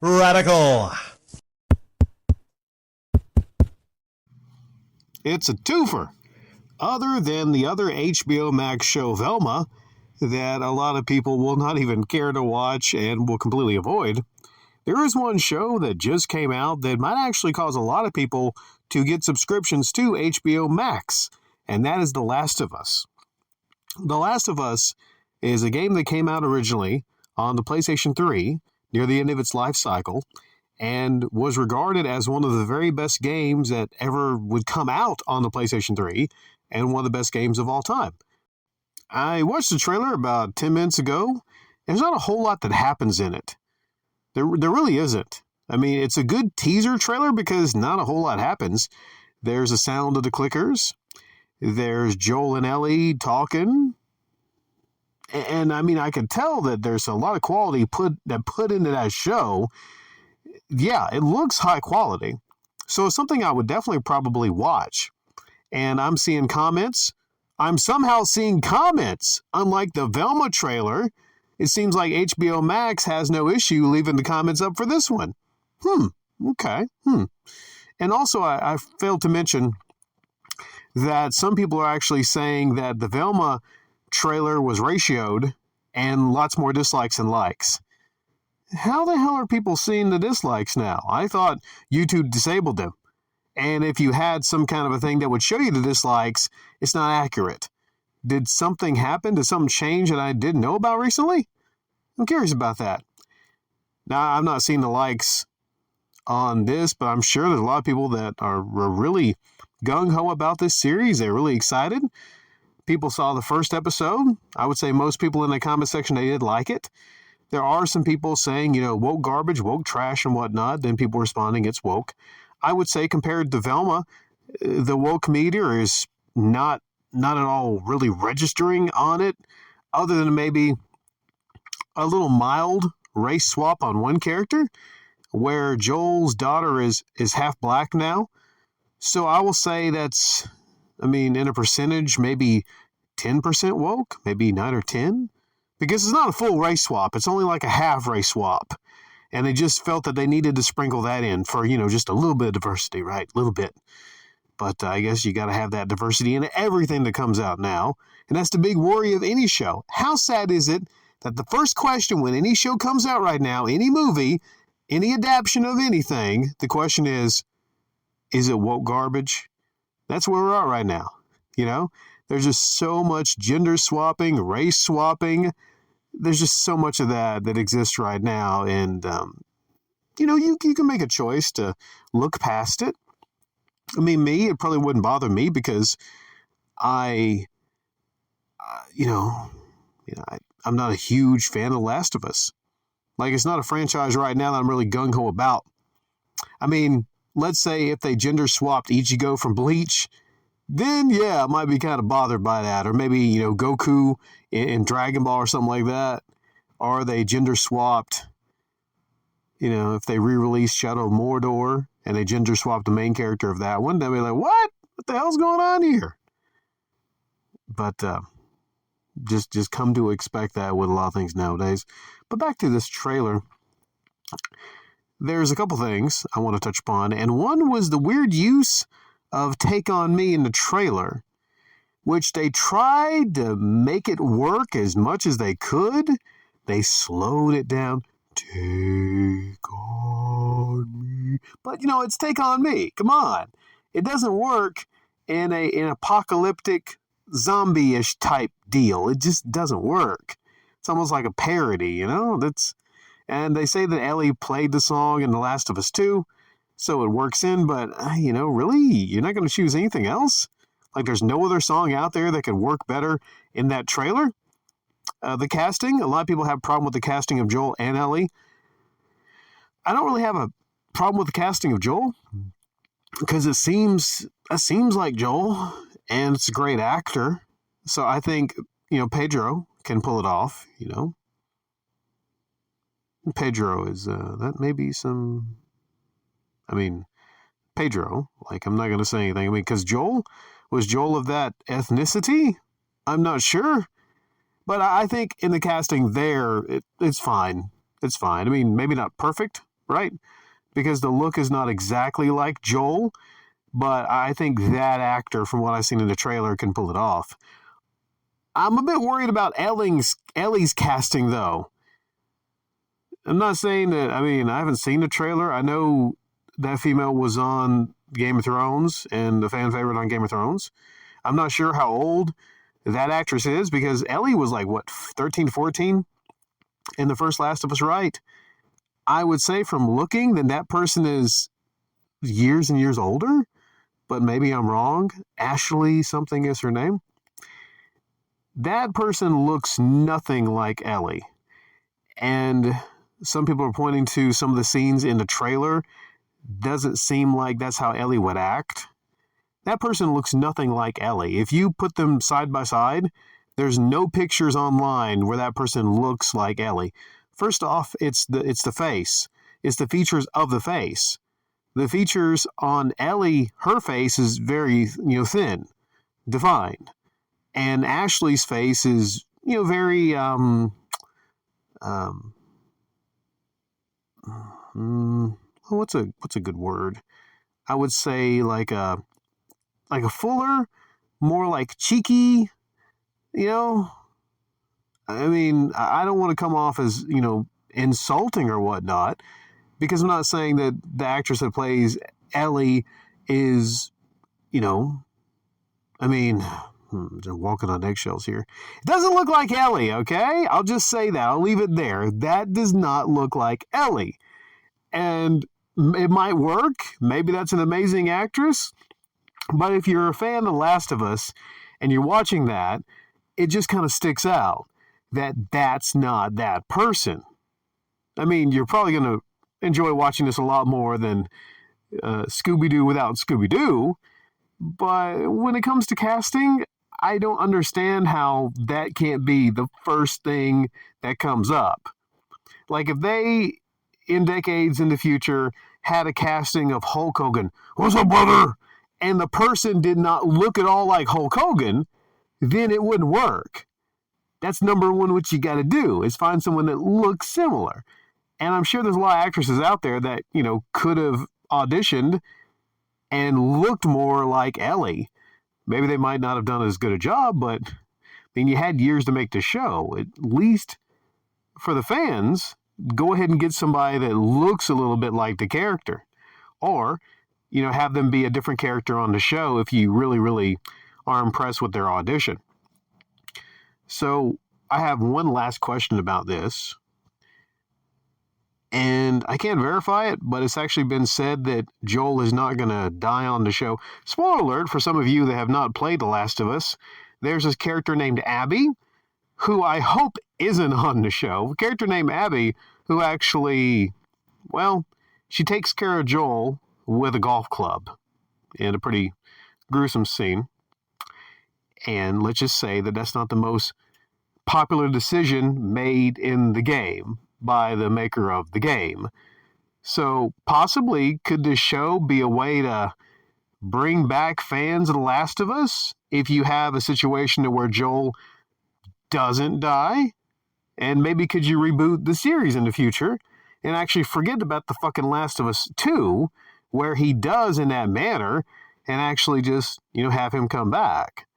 Radical. It's a twofer. Other than the other HBO Max show, Velma, that a lot of people will not even care to watch and will completely avoid, there is one show that just came out that might actually cause a lot of people to get subscriptions to HBO Max, and that is The Last of Us. The Last of Us is a game that came out originally on the PlayStation 3 near the end of its life cycle and was regarded as one of the very best games that ever would come out on the PlayStation 3 and one of the best games of all time. I watched the trailer about 10 minutes ago. There's not a whole lot that happens in it. There really isn't. I mean, it's a good teaser trailer because not a whole lot happens. There's a sound of the clickers. There's Joel and Ellie talking. And I mean, I could tell that there's a lot of quality put into that show. Yeah, it looks high quality. So it's something I would definitely probably watch. And I'm seeing comments. I'm somehow seeing comments. Unlike the Velma trailer, it seems like HBO Max has no issue leaving the comments up for this one. Okay. And also, I failed to mention that some people are actually saying that the Velma trailer was ratioed and lots more dislikes than likes. How the hell are people seeing the dislikes now? I thought YouTube disabled them. And if you had some kind of a thing that would show you the dislikes, it's not accurate. Did something happen? Did something change that I didn't know about recently? I'm curious about that. Now, I've not seen the likes on this, but I'm sure there's a lot of people that are really gung-ho about this series. They're really excited. People saw the first episode. I would say most people in the comment section, they did like it. There are some people saying, woke garbage, woke trash and whatnot. Then people responding, it's woke. I would say compared to Velma, the woke meter is not at all really registering on it, other than maybe a little mild race swap on one character, where Joel's daughter is half black now. So I will say that's, in a percentage, maybe 10% woke, maybe 9 or 10, because it's not a full race swap. It's only like a half race swap. And they just felt that they needed to sprinkle that in for, just a little bit of diversity, right? A little bit. But I guess you got to have that diversity in everything that comes out now. And that's the big worry of any show. How sad is it that the first question when any show comes out right now, any movie, any adaptation of anything, the question is it woke garbage? That's where we're at right now. There's just so much gender swapping, race swapping. There's just so much of that exists right now. And, you can make a choice to look past it. It probably wouldn't bother me because I'm not a huge fan of Last of Us. Like, it's not a franchise right now that I'm really gung-ho about. Let's say if they gender swapped Ichigo from Bleach, then yeah, I might be kind of bothered by that. Or maybe, Goku in Dragon Ball or something like that. Or they gender swapped, if they re-released Shadow of Mordor and they gender swapped the main character of that one, they'd be like, what? What the hell's going on here? But just come to expect that with a lot of things nowadays. But back to this trailer. There's a couple things I want to touch upon. And one was the weird use of Take On Me in the trailer, which they tried to make it work as much as they could. They slowed it down. Take on me. But, it's Take On Me. Come on. It doesn't work in an apocalyptic zombie-ish type deal. It just doesn't work. It's almost like a parody, And they say that Ellie played the song in The Last of Us 2, so it works in, but, really? You're not going to choose anything else? Like, there's no other song out there that could work better in that trailer? The casting, a lot of people have a problem with the casting of Joel and Ellie. I don't really have a problem with the casting of Joel, because it seems like Joel, and it's a great actor. So I think, Pedro can pull it off, Pedro is, that may be some, Pedro, like, I'm not going to say anything. Because was Joel of that ethnicity? I'm not sure. But I think in the casting there, it's fine. It's fine. Maybe not perfect, right? Because the look is not exactly like Joel, but I think that actor, from what I've seen in the trailer, can pull it off. I'm a bit worried about Ellie's casting, though. I'm not saying that, I mean, I haven't seen the trailer. I know that female was on Game of Thrones and the fan favorite on Game of Thrones. I'm not sure how old that actress is because Ellie was like, what, 13, 14 in the first Last of Us, right? I would say from looking, then that person is years and years older, but maybe I'm wrong. Ashley something is her name. That person looks nothing like Ellie. And some people are pointing to some of the scenes in the trailer. Doesn't seem like that's how Ellie would act. That person looks nothing like Ellie. If you put them side by side, there's no pictures online where that person looks like Ellie. First off, it's the face. It's the features of the face. The features on Ellie, her face is very, thin, defined. And Ashley's face is, very what's a good word? I would say like a fuller, more like cheeky, I mean, I don't want to come off as, insulting or whatnot, because I'm not saying that the actress that plays Ellie is, I mean, they're walking on eggshells here. It doesn't look like Ellie, okay? I'll just say that. I'll leave it there. That does not look like Ellie. And it might work. Maybe that's an amazing actress. But if you're a fan of The Last of Us and you're watching that, it just kind of sticks out that that's not that person. I mean, you're probably going to enjoy watching this a lot more than Scooby-Doo without Scooby-Doo. But when it comes to casting, I don't understand how that can't be the first thing that comes up. Like if they, in decades in the future, had a casting of Hulk Hogan, what's up, brother? And the person did not look at all like Hulk Hogan, then it wouldn't work. That's number one, what you got to do is find someone that looks similar. And I'm sure there's a lot of actresses out there that, could have auditioned and looked more like Ellie. Maybe they might not have done as good a job, but I mean, you had years to make the show. At least for the fans, go ahead and get somebody that looks a little bit like the character. Or, have them be a different character on the show if you really, really are impressed with their audition. So I have one last question about this. And I can't verify it, but it's actually been said that Joel is not going to die on the show. Spoiler alert for some of you that have not played The Last of Us. There's this character named Abby, who I hope isn't on the show. A character named Abby, who actually, she takes care of Joel with a golf club in a pretty gruesome scene. And let's just say that that's not the most popular decision made in the game by the maker of the game. So possibly could this show be a way to bring back fans of The Last of Us if you have a situation where Joel doesn't die? And maybe could you reboot the series in the future and actually forget about the fucking Last of Us 2, where he does in that manner, and actually just, have him come back?